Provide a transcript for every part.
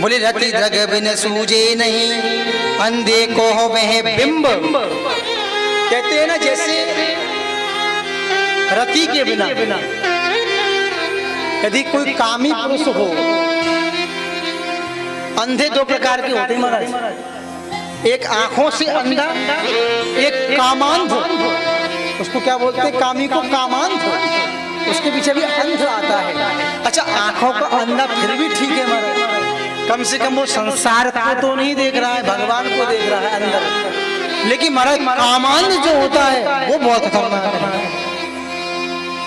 बोले रति जग बिन सूझे नहीं, अंधे को हो वह बिंब। कहते हैं ना जैसे रति के बिना यदि कोई कामी पुरुष हो, अंधे दो प्रकार के होते हैं महाराज, एक आंखों से अंधा, एक कामांध। उसको क्या बोलते हैं? कामी को कामांध, उसके पीछे भी अंध आता है। अच्छा, आंखों का अंधा फिर भी ठीक है महाराज, कम से कम वो संसार को तो नहीं देख रहा है, भगवान को देख रहा है अंदर। लेकिन महाराज कामांध जो होता है वो बहुत खतरनाक है।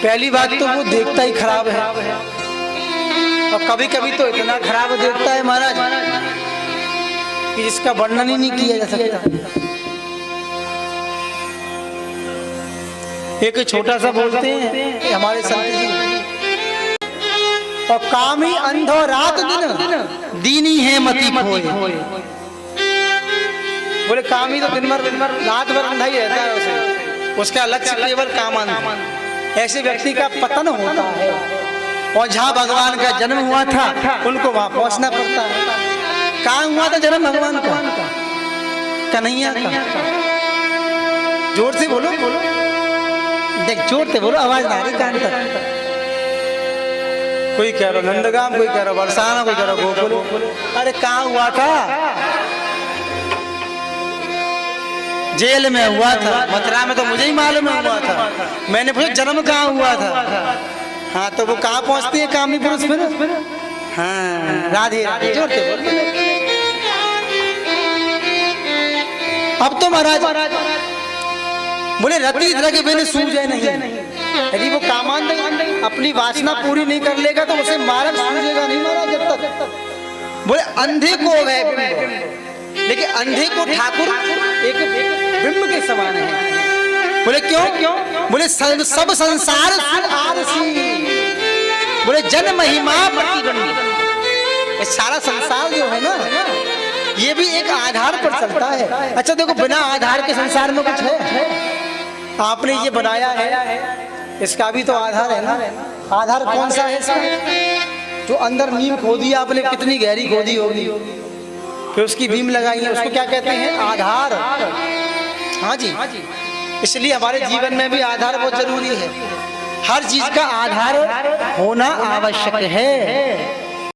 पहली बात तो वो देखता ही खराब है, और कभी कभी तो इतना खराब देखता है महाराज कि जिसका वर्णन ही नहीं किया जा सकता। एक छोटा सा बोलते हैं हमारे संत जी, और कामी अंधो रात दिन दीनी है मती खोए। बोले कामी तो दिन भर रात भर अंधा ही रहता है, उसे उसका लक्ष्य केवल कामांध। ऐसे व्यक्ति का पतन होता है, और जहाँ भगवान का जन्म हुआ था उनको वहां पहुंचना पड़ता है। कहाँ हुआ था जन्म भगवान का? कन्हैया का। जोर से बोलो, देख जोर से बोलो, आवाज ना आ रही कान तक। कोई कह रहा नंदगाम, कोई कह रहा बरसाना, कोई कह रहा गोकुल। अरे कहाँ हुआ था? जेल में हुआ था। मथुरा में तो मुझे ही मालूम हुआ था। मैंने पूछा जन्म कहाँ हुआ था? हाँ, तो वो कहाँ पहुंचती है कामी पुरुष फिर? हाँ, राधे राधे। जोर से बोल। अब तो महाराज बोले रति जग बिन सूझे नहीं। यदि वो कामांध अपनी वासना पूरी नहीं कर लेगा तो उसे मार्ग सूझेगा नहीं महाराज जब तक। बोले अंधे को वह बिंब, लेकिन अंधे को ठाकुर एक बिंब के समान है। बोले क्यों? बोले सब संसार आरसी, बोले जन महिमा प्रतिबंधी। सारा संसार जो है ना, ये भी एक आधार पर चलता है। अच्छा देखो, बिना आधार के संसार में कुछ है? आपने ये बनाया है, इसका भी तो आधार है ना। आधार कौन सा है इसका? जो अंदर नींव खोदी आपने, कितनी गहरी खोदी होगी, फिर उसकी बीम लगाई है, उसको क्या कहते हैं? आधार। हाँ जी, इसलिए हमारे जीवन में भी आधार बहुत जरूरी है। हर चीज का आधार होना आवश्यक है।